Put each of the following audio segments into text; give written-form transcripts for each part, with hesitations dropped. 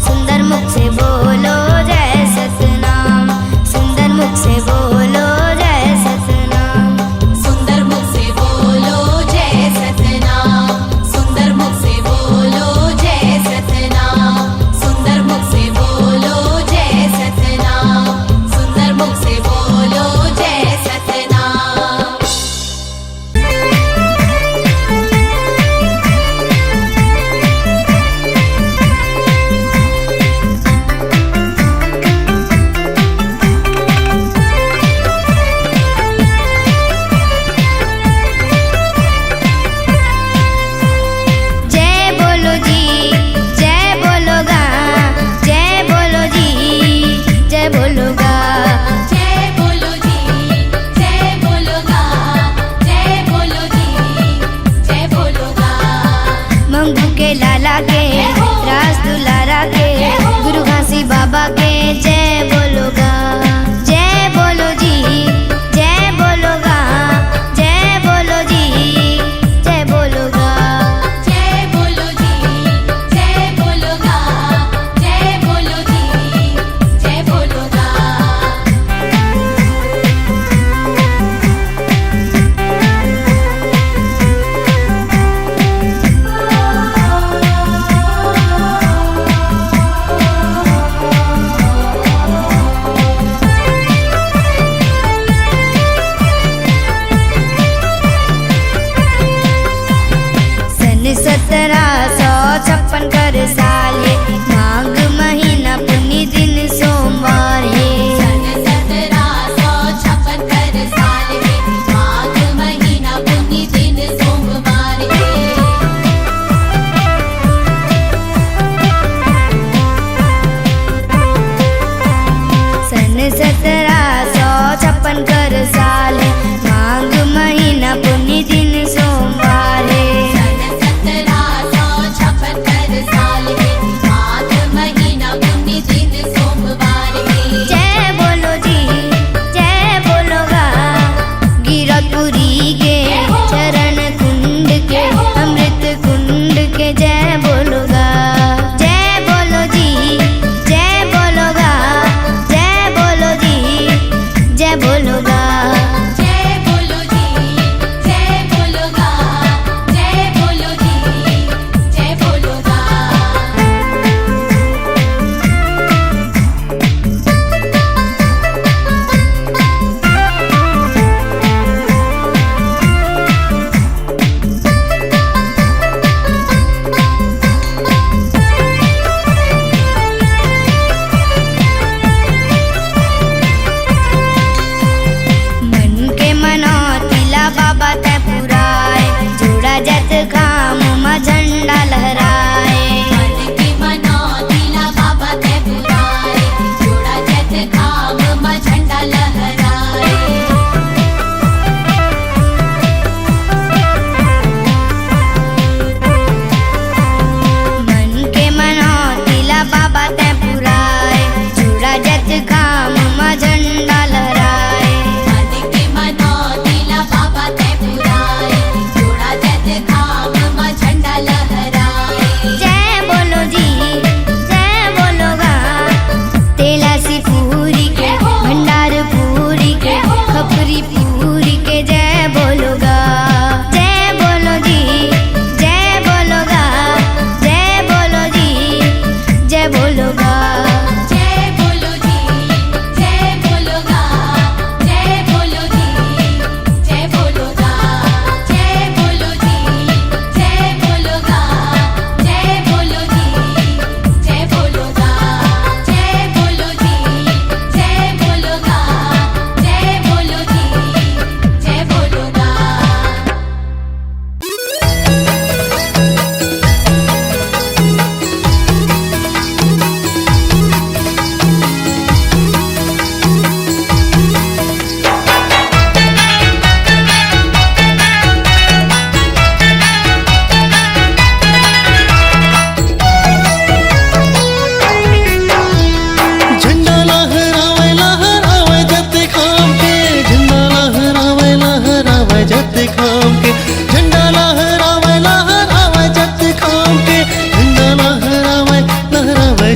सुंदर मुख से बोलो जय सतनाम, सुंदर मुख से बोलो जय सतनाम। सुंदर मुख से बोलो जय सतनाम, सुंदर मुख से बोलो जय सतनाम, सुंदर मुख से बोलो जय सतनाम, सुंदर मुख से बोलो जय सतनाम।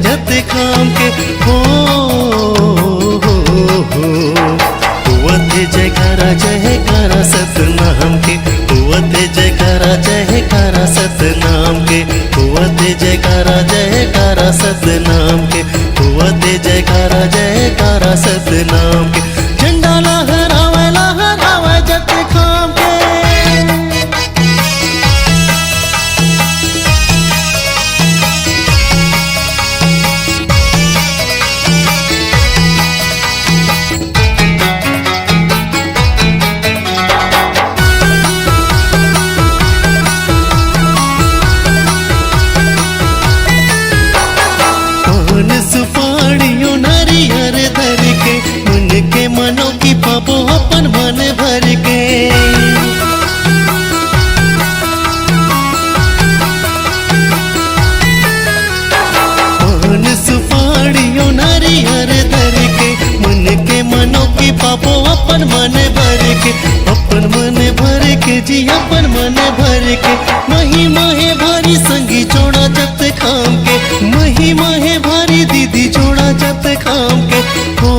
जत खाम के हो होवते जयकारा सतनाम के होवते जयकारा सतनाम के होवते जयकारा सतनाम के होवते जयकारा सतनाम के झंडा लहरावे जत खाम के सुपाड़ियों नारियर धर के मन के मनों की पापो अपन मन भर के पान सुपाड़ियों नारियर धर के मन के मनों की पापो अपन मन भर के अपन मन भर के जी अपन मन भर के महिमा है भारी संगी जोड़ा जत खाम के महिमा है भारी दीदी जोड़ा जत खाम के हो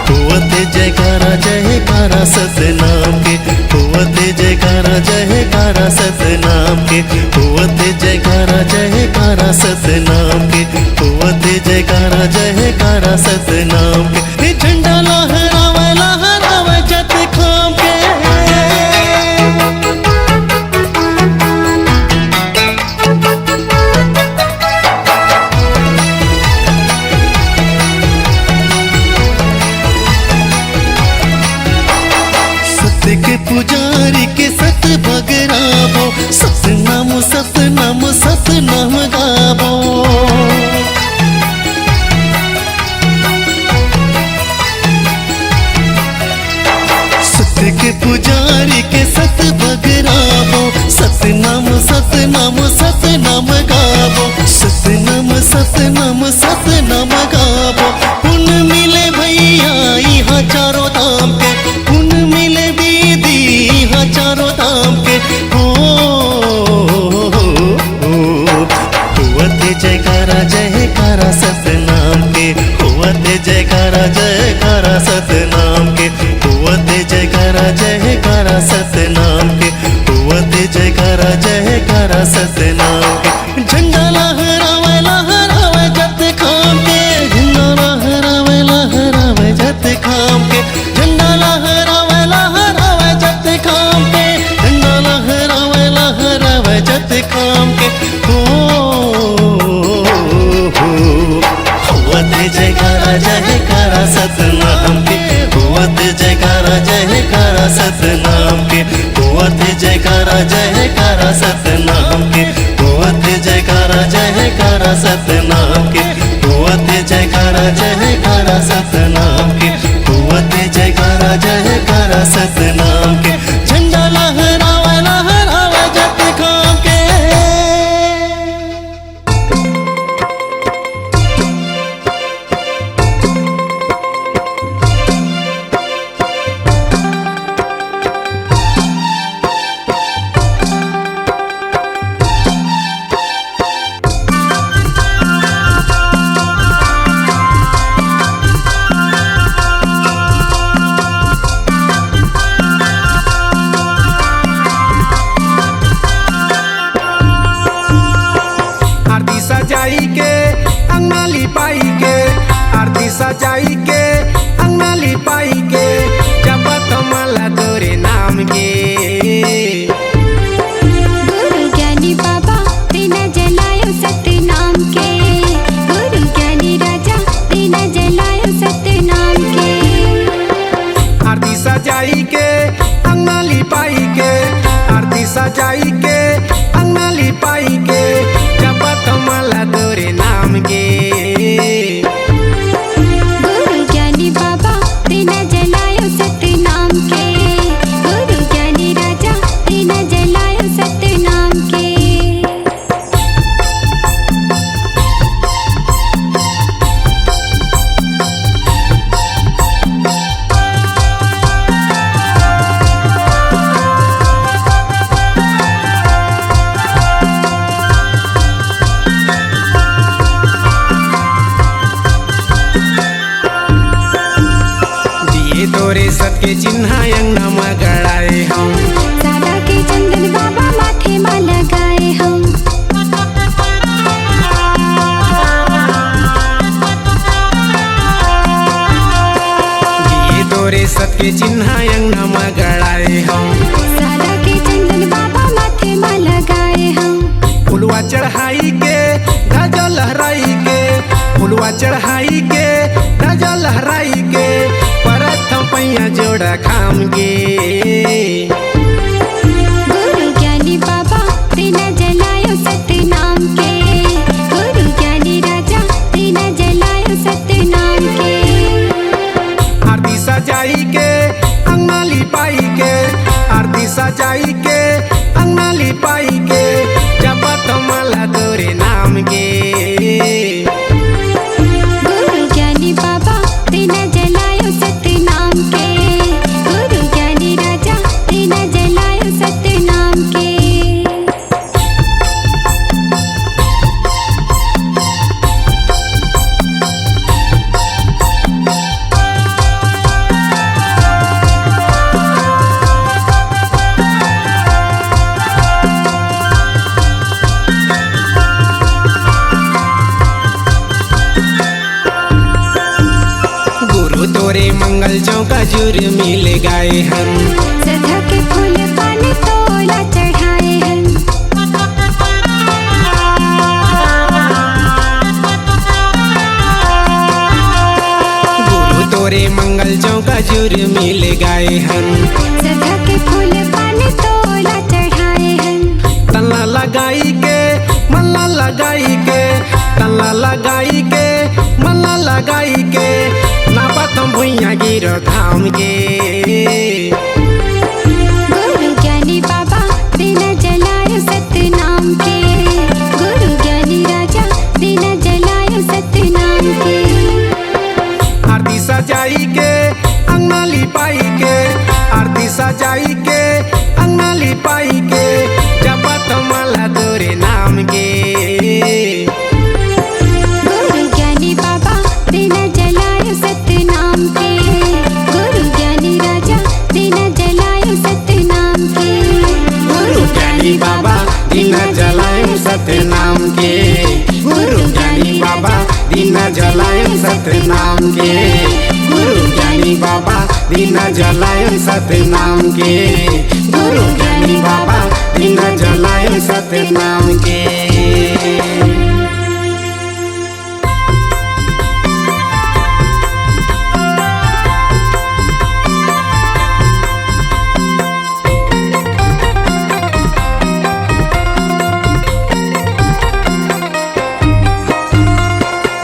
होवते जयकारा सतनाम के होवते जयकारा सतनाम के होवते जयकारा सतनाम के होवते जयकारा सतनाम के झंडा लहरावे जत खाम के सत्य के पुजारी के सत भगराबो सतनाम गाबो सत्य के पुजारी के सत भगराबो सतनाम गाबो सतनाम गाबो पुन मिले भैया यहाँ चारों धाम के पुन मिले दीदी यहाँ चारों धाम के हो होवते जयकारा सतनाम के होवते जयकारा सतनाम के होवते जयकारा सतनाम के होवते जयकारा सतनाम के झंडा लहरावे जत खाम के झंडा लहरावे जत खाम के झंडा लहरावे जत खाम के झंडा लहरावे जत खाम के हो होवते जयकारा सतनाम के होवते जयकारा सतनाम के होवते जयकारा सतनाम के होवते जयकारा सतनाम के होवते जयकारा सतनाम के होवते जयकारा सतनाम के झंडा लहरावे जत खाम के सजाई के अंगना लिपाई के जपत माला तोरे नाम के गुरु ज्ञानी बाबा तेना जलायो सतनाम के गुरु ज्ञानी राजा तेना जलायो सतनाम के आरती सजाई के अंगना लिपाई के आरती सजाई के अंगना लिपाई के जपत माला तोरे नाम के सत के चिन्ह अंगना में गड़ाए हम। सादा के चंदन बाबा माथे में लगाए हम। दिए तोरे सत के चिन्ह अंगना में गड़ाए हम। सादा के चंदन बाबा माथे में लगाए हम। फुलवा चढ़ाई के ध्वजा लहराई के, फुलवा चढ़ाई के ध्वजा लहराई के, प्रथम पैया जोड़ा खाम गे। गुरु ज्ञानी बाबा दीना जलायो सतनाम के, गुरु ज्ञानी राजा दीना जलायो सतनाम के। आरती सजाई के अंगना लिपाई के, आरती सजाई के अंगना लिपाई के, जपत माला तोरे नाम गे। गुरु ज्ञानी बाबा दीना जलायो सतनाम के, गुरु ज्ञानी राजा दीना जलायो सतनाम के। गुरु तोरे मंगल चौका जुर मिल गाए हम। सदा के फूल पान तोला चढ़ाए हैं। गुरु तोरे मंगल चौका जुर मिल गाए हम। सदा के फूल पान तोला चढ़ाए हैं। तल्ला लगाई के मल्ला लगाई के, तल्ला लगाई के मल्ला लगाई के, ना पतम भुइया गिर धाम गे। गुरु ज्ञानी बाबा दीना जलायो सतनाम के, गुरु ज्ञानी राजा दीना जलायो सतनाम के। आरती सजाई के अंगना लिपाई के, आरती सजाई के अंगना लिपाई के, जपत माला तोरे नाम गे। गुरु ज्ञानी बाबा दीना जलायो सतनाम के, गुरु ज्ञानी राजा दीना जलायो सतनाम के। गुरु ज्ञानी बाबा दीना जलायो सतनाम के, गुरु ज्ञानी बाबा दीना जलायो सतनाम के, गुरु ज्ञानी बाबा दीना जलायो सतनाम के, गुरु ज्ञानी बाबा दीना जलायो सतनाम के।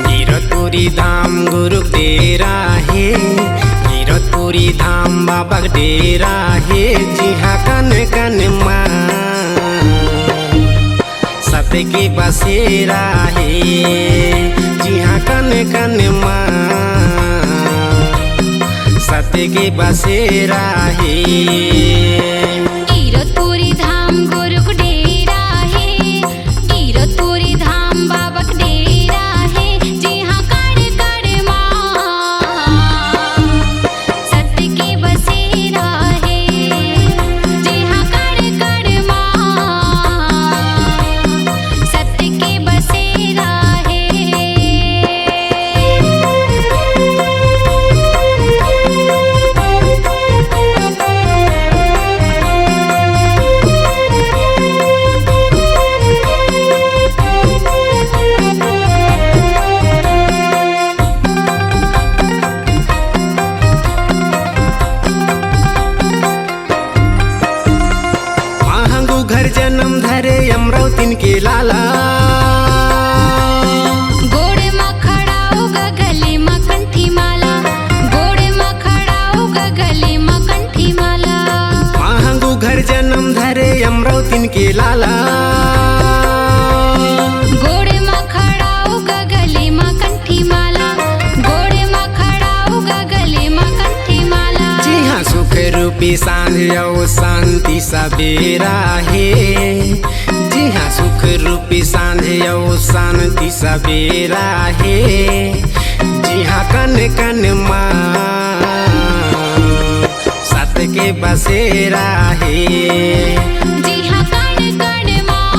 गिरतपुरी धाम गुरु डेरा है, गिरतपुरी धाम बाबा डेरा है, जिहा कन कन माँ सत के बसेरा है, जिहा कन कन माँ सत के बसेरा है। गिरतपुरी धाम गुरु को डेरा है, गिरतपुरी धाम बाबा का डेरा है, जहाँ कड़ कड़ माँ सत्य के बसेरा है, जहाँ कड़ कड़ माँ सत्य के बसेरा है। महंगू घर जन्म धरे अमरावतीन के लाला, गोड़े में खड़ा होगा गले में कंठी माला, गोड़े में खड़ा होगा गले में कंठी माला। महंगू घर जन्म धरे अमरावतीन के लाला, गोड़े में खड़ा होगा गले में कंठी माला, गोड़े में खड़ा होगा गले में कंठी माला। जी हाँ सुख रूपी सांझ और शांति सवेरा है, जी हाँ सुख रूपी सांझ और शांति सवेरा है, जी हाँ कन कन माँ के बसेरा है। जी हाँ कण कण माँ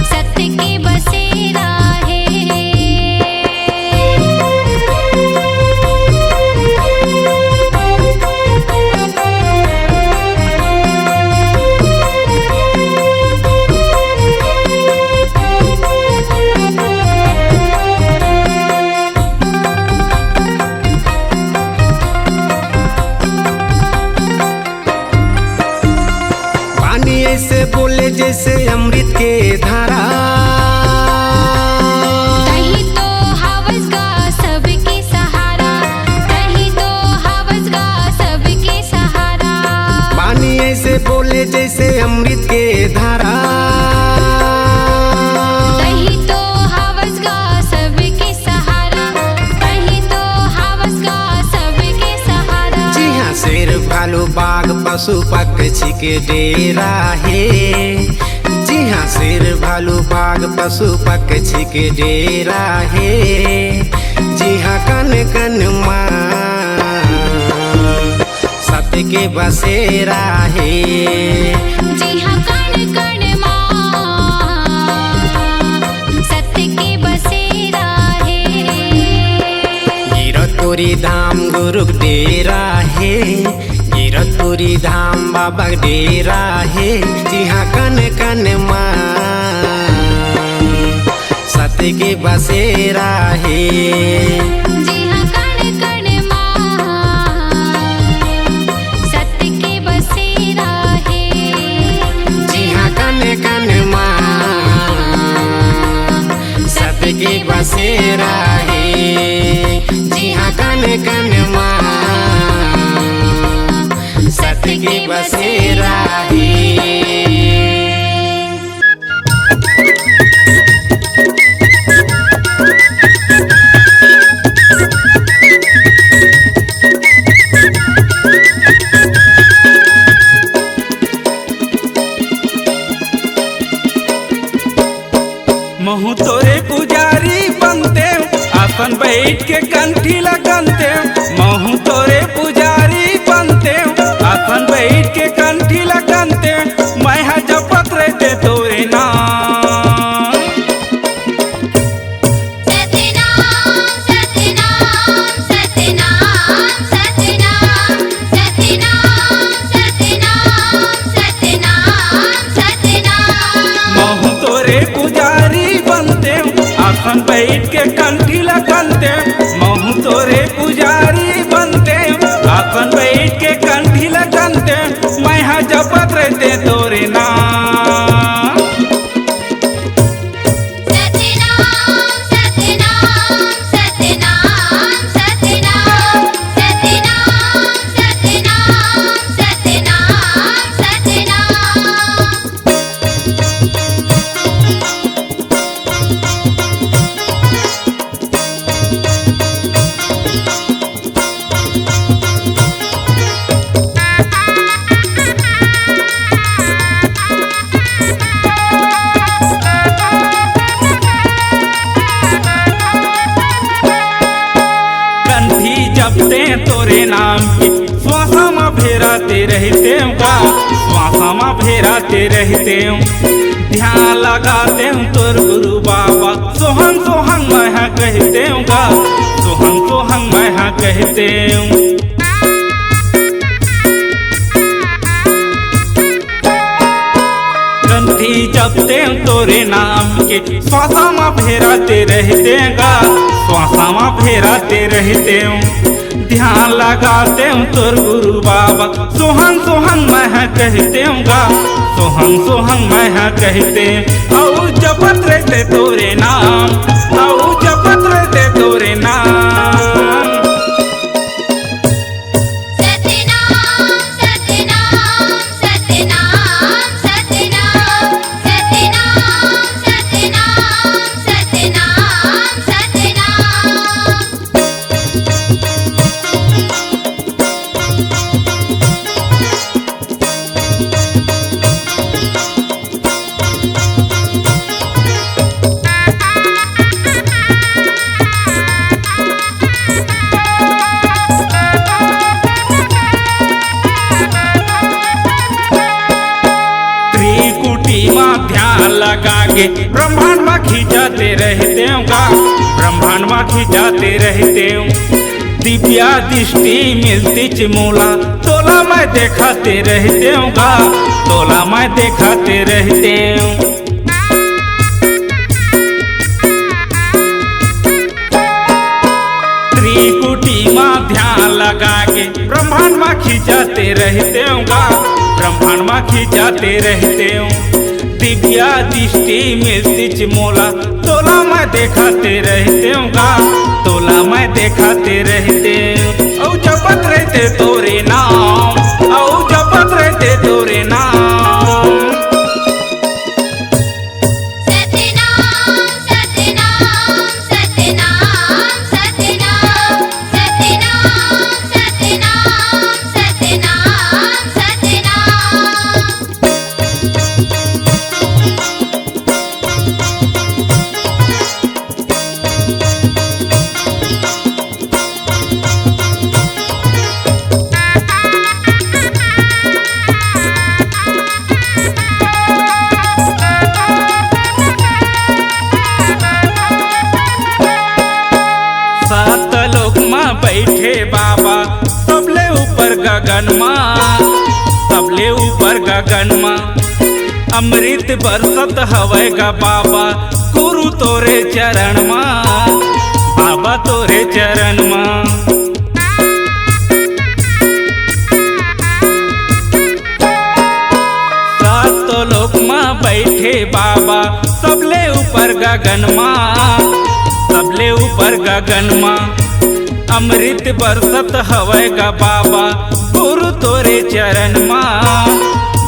सत्य के बसेरा है। पानी ऐसे बोले जैसे अमृत के धारा, कहीं तो हवस गा सबके सहारा, कहीं तो हवस गा सबके सहारा। पानी ऐसे बोले जैसे अमृत के धारा, कहीं तो हवस गा सबके सहारा, कहीं तो हवस गा सबके सहारा। जी हाँ शेर भालू बाघ पशु पक्षी के डेरा है। जी हाँ शेर भालू बाघ पशु पक्षी के डेरा है। जी हाँ कन कन माँ सत्य के बसेरा है। जी हाँ कण कण माँ सत्य के बसेरा है। गिरतपुरी धाम गुरु डेरा है। गिरतपुरी धाम बाबा डेरा है। जी हाँ कन कन माँ सत्य के बसेरा है। जी हाँ कण कण माँ सत्य के बसेरा है। जी हाँ कन कन माँ सत्य के बसेरा है। जी हाँ कन कन माँ सत्य के बसेरा है। महू तोरे पुजारी बनते, आसन बैठ के कंठी लगनते। महू तोरे पुजारी बनते, आसन बैठ के कंठी लगनते। मैं जपत रहते तोरे नाम। सतनाम सतनाम सतनाम सतनाम सतनाम सतनाम सतनाम सतनाम। महू तोरे पुजारी बनते, आसन बैठ के कंठी लगनते। महू तोरे पुजारी बनते, आसन बैठ के कंठी लगनते। मैं जपत रहते तोरे नाम। सतनाम सतनाम सतनाम सतनाम सतनाम सतनाम सतनाम सतनाम। कंठी जपते तोरे नाम की, श्वासा में फेराते रहते का, श्वासा में फेराते रहते। ध्यान लगाते हूँ तोर गुरु बाबा, सोहन सोहन मैं कहते का, सोहन सोहन मैं कहते हूँ। कंठी जपते तोरे नाम के, श्वासा में फेराते रहते गा, श्वासा में फेराते रहते हूँ। ध्यान लगाते हूँ तोर गुरु बाबा, सोहन सोहन मैं कहते हूँ गा, सोहन सोहन मैं कहते। और जपत रहते तोरे नाम, और जपत रहते तोरे नाम। सतनाम सतनाम सतनाम सतनाम सतनाम सतनाम सतनाम सतनाम। के ब्रह्मांड में खींचाते रहते गा, ब्रह्मांड में खींचाते रहते। दिव्या दृष्टि मिलती चिमोला तोला मैं देखाते रहते गा, तोला मैं देखाते रहते। त्रिकुटी में ध्यान लगा के ब्रह्मांड में खींचाते रहते गा, ब्रह्मांड में खींचाते रहते। दिव्या दृष्टि मिलती चिमोला तोला मैं देखाते रहते गा, तोला मैं देखाते रहते। औ जपत रहते तोरे नाम, औ जपत रहते तोरे नाम। सतनाम सतनाम सतनाम सतनाम सतनाम सतनाम सतनाम सतनाम। सात लोक में बैठे बाबा सबले ऊपर गगन में, सबले ऊपर गगन में। अमृत बरसत हवै गा बाबा गुरु तोरे चरण में, बाबा तोरे चरण में। सात लोक में बैठे बाबा सबले ऊपर गगन में, सबले ऊपर गगन में। अमृत बरसत हवै गा बाबा गुरु तोरे चरण में,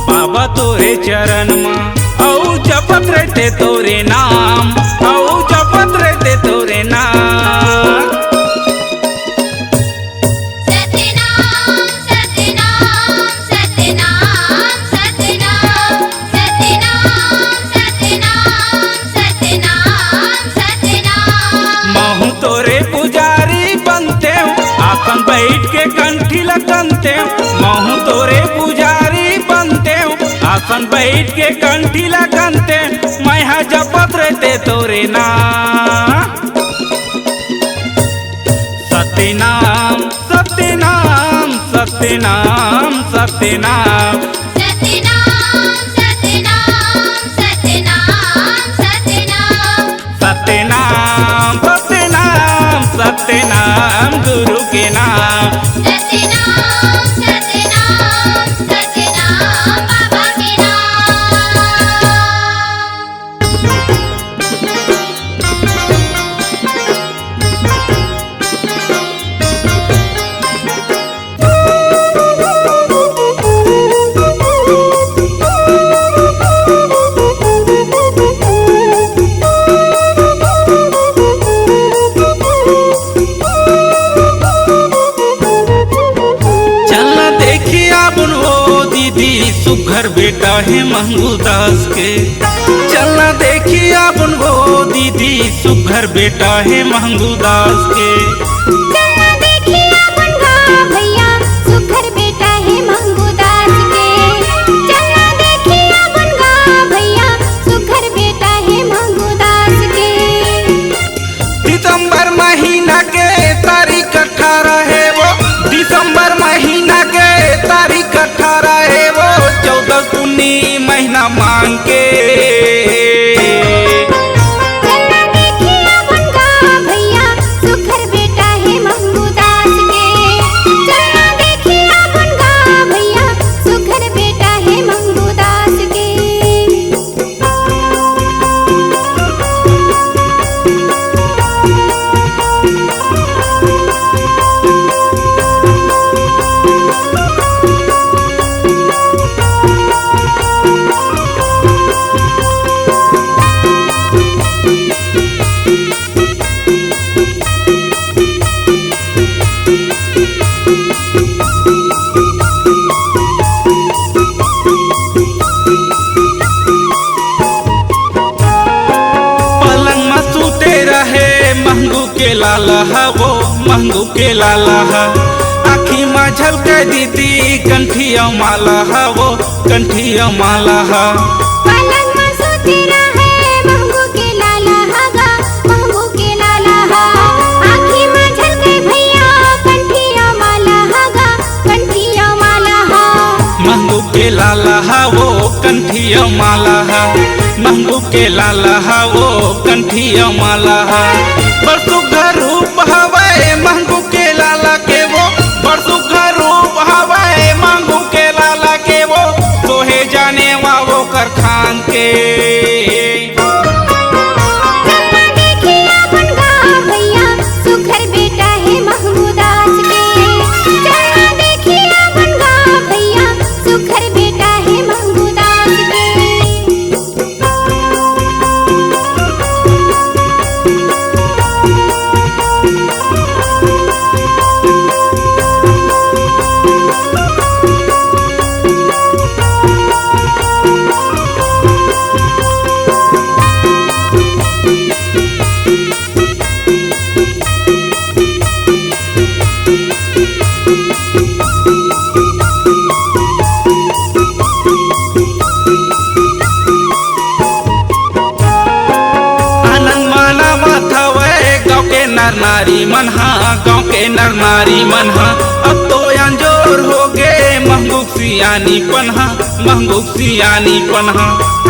बाबा तोरे चरण में। औ जपत रहते तोरे नाम, औ जपत रहते तोरे नाम। सतनाम सतनाम सतनाम सतनाम सतनाम सतनाम सतनाम सतनाम। महू तोरे पुजारी बनते, आसन बैठ के कंठी लगनते। महू तोरे पुजारी बनते, आसन बैठ के कंठी लगनते। मैं हा जपत रहते तोरे नाम। सत्यनाम सत्यनाम सत्यनाम सत्यनाम। सतनाम सतनाम सतनाम सतनाम। सत्यनाम सत्यनाम सत्यनाम गुरु के नाम। सतनाम सतनाम सतनाम बाबा के नाम। चलना देखिया बुनवो दीदी सुघर बेटा है मंगू दास के। चलना देखिया बुनवो दीदी सुघर बेटा है मंगू दास के। चलना देखिया बनगा भैया सुघर बेटा है मंगूदास के। चलना देखिया बनगा भैया सुघर बेटा है मंगूदास के। दिसंबर महीना के तारीख 18 है वो, दिसंबर महीना के तारीख 18 है वो। 14 पुन्नी महीना मांग के। चलना देखिया बनगा भैया सुघर बेटा है मंगूदास के। चलना देखिया बनगा भैया सुघर बेटा है मंगूदास के। पलंग में सूते रहे महंगू के लाला हा वो, महंगू के लाला हा। आखी में झलके दीदी कंठिया माला हा वो, कंठिया माला हा। पलंग में सूती रहे लाला हा वो कंठिया माला हा बरसु घर रूप हवे महंगू के लाला के वो बरसु घर रूप हवे महंगू के लाला के वो तोहे जाने वा वो कर खान के नारी मनहा गाँव के नर नारी मनहा अब तो अंजोर हो गए महंगूक सियानी पन्हा महंगूक सियानी पन्हा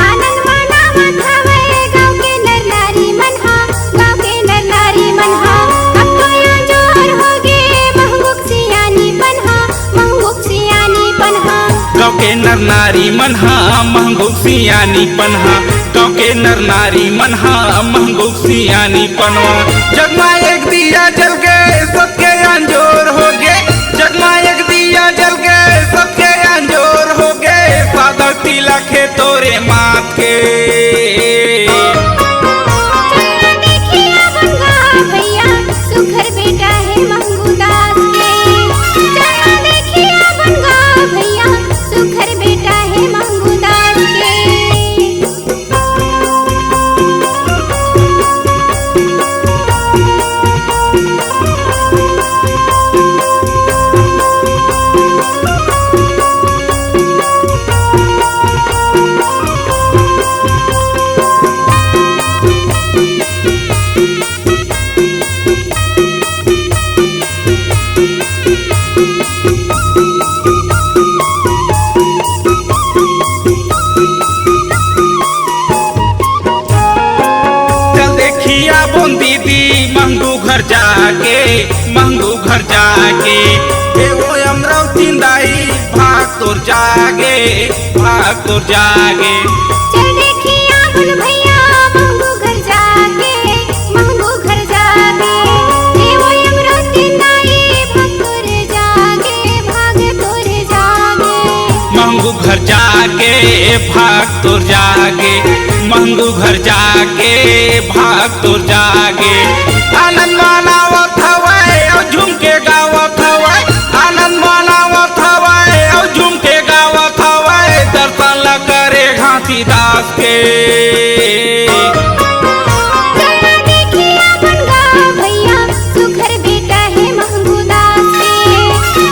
आनंद मनावत हवे गाँव के नर नारी मनहा गाँव के नर नारी मनहा अब तो अंजोर हो गए महंगूक सियानी पन्हा महंगूक सियानी पन्हा गाँव के नर नारी मनहा महंगूक सियानी पन्हा गाँव के नर नारी मनहा महंगूक सियानी पन्हा जगमा एक दिया जल गए सबके अंजोर हो गए जगमा एक दिया जल गए सबके अंजोर हो गए सादा तिलक है तोरे माथ के देखिया बनगा भैया सुघर बेटा है महंगू दास के चला देखिया बनगा भैया सुघर बेटा है महंगू दास के महंगू घर जाके महंगू घर जाके वो अमरावती दाई भाग तोर जागे भाग तोर जागे चल देखिया बुल भैया महंगू घर जाके महंगू घर जाके वो अमरावती दाई भाग तोर जागे भाग तोर जागे महंगू घर जाके भाग तोर जागे महंगू घर जाके भाग तोर जागे आनंद मनावत हवे और झूम के गावत हवे आनंद मनावत हवे और झूम के गावत हवे दर्शन ला करे घासीदास के चला देखिया बनगा भैया सुघर बेटा है महंगू दास के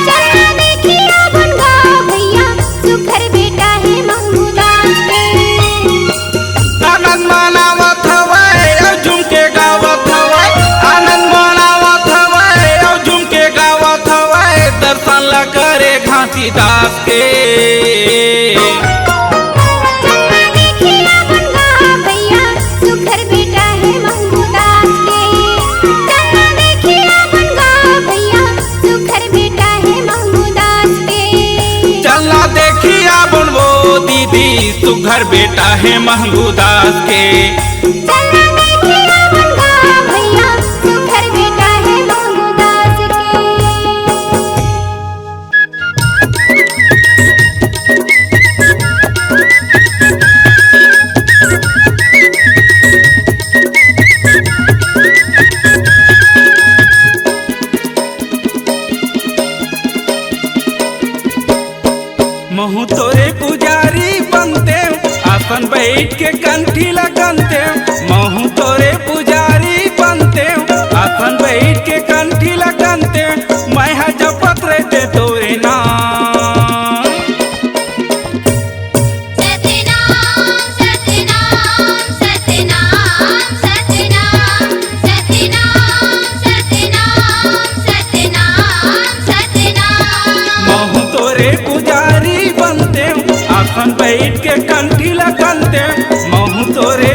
चला देखिया बनगा भैया सुघर बेटा है महंगू दास के आनंद मनावत हवे और झूम के गावत हवे आनंद मनावत हवे और झूम के गावत हवे दर्शन ला करे घासीदास के चला देखिया बनगा भैया सुघर बेटा है महंगू दास के चला देखिया बनगा भैया सुघर बेटा है महंगू दास के चला देखिया बनबो दीदी सुघर बेटा है महंगू दास के चला देखिया बनगा भैया सुघर बेटा है महंगू दास के महू तोरे पुजारी बनते आसन बैठ के कंठी लगनते महू तोरे पुजारी बनते आसन बैठ के कंठी लगनते मैं जपत रहते तोरे नाम सतनाम सतनाम सतनाम सतनाम सतनाम सतनाम सतनाम सतनाम महू तोरे पुजारी बनते आसन बैठ के कंठी लगनते महू तोरे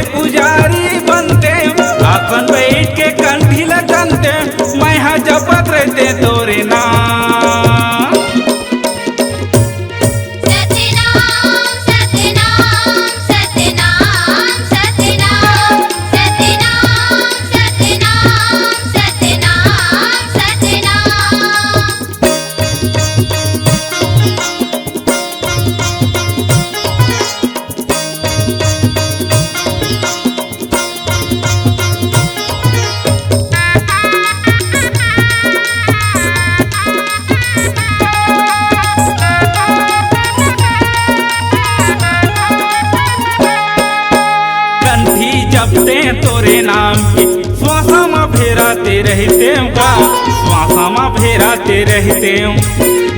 जपते तोरे नाम के श्वासा में फेराते रहते गा श्वासा में फेराते रहते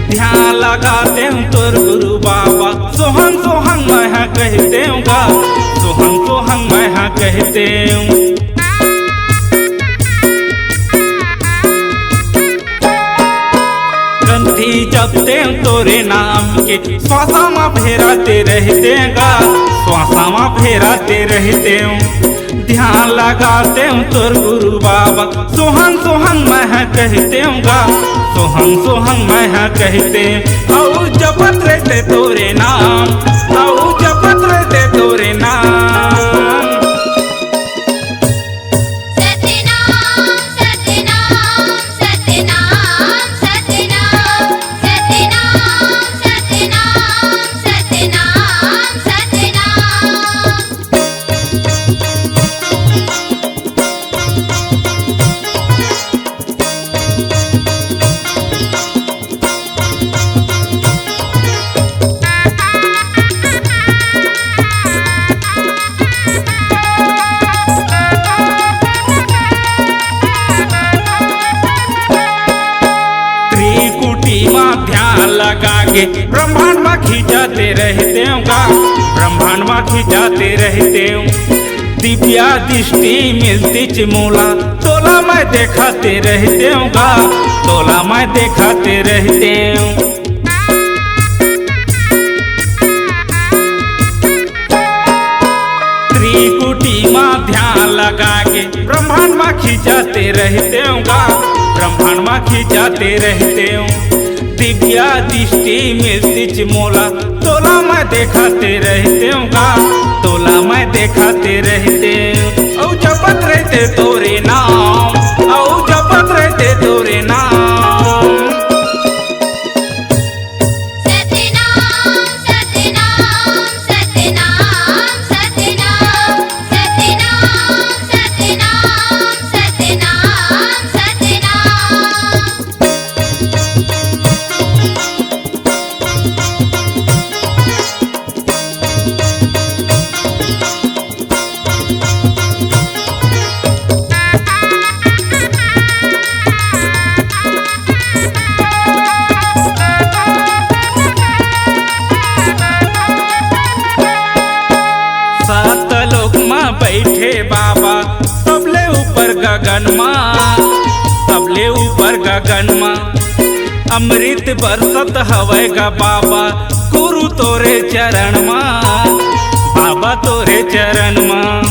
ध्यान लगाते तोर गुरु बाबा सोहन सोहन मैं कहते गा सोहन सोहन मैं कहते कंठी जपते तोरे नाम के श्वासा में फेराते रहते गा श्वासा में फेराते रहते ध्यान लगाते तोर गुरु बाबा सोहन सोहन मैं कहते गा सोहन सोहन मैं कहते औ जपत रहते तोरे नाम औ जपत रहते तोरे नाम ध्यान लगा के ब्रह्मांड में खिंचाते रहते गा ब्रह्मांड में खिंचाते रहते दिव्या दृष्टि मिलती चिमोला तोला मैं देखाते रहते गा तोला मैं देखाते रहते त्रिकुटी में ध्यान लगा के ब्रह्मांड में खिंचाते रहते गा ब्रह्मांड में खिंचाते रहते दिव्या दृष्टि मिलती चिमोला तोला मैं देखाते रहते गा तोला मैं देखाते रहते औ जपत रहते तोरे नाम औ जपत रहते तोरे नाम बैठे बाबा सबले ऊपर गगन माँ सबले ऊपर गगन माँ अमृत बरसत हवै गा बाबा गुरु तोरे चरण माँ बाबा तोरे चरण माँ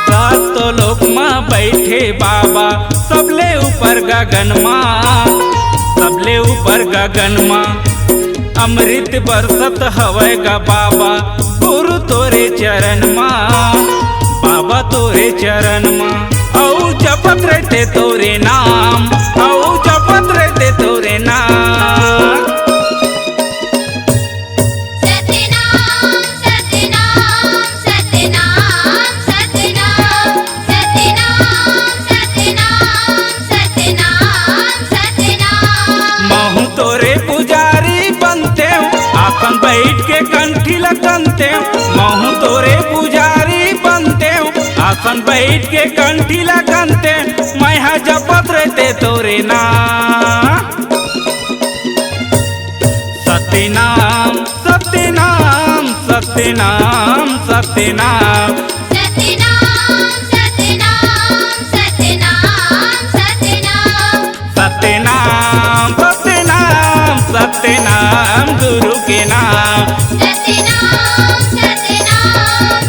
सात लोक माँ बैठे बाबा सबले ऊपर गगन माँ सबले ऊपर गगन माँ अमृत बरसत हवै गा बाबा गुरु तोरे चरण माँ बाबा तोरे चरण माँ औ जपत रहते तोरे नाम औ जपत रहते तोरे नाम महू तोरे पुजारी बनते आसन बैठ के कंठी लगनते महू तोरे पुजारी बनते आसन बैठ के कंठी लगनते मैं जपत रहते तोरे नाम सत्यनाम सत्यनाम सत्यनाम सत्यनाम सत्यनाम सत्यनाम सत्यनाम गुरु के नाम सत्यनाम सत्यनाम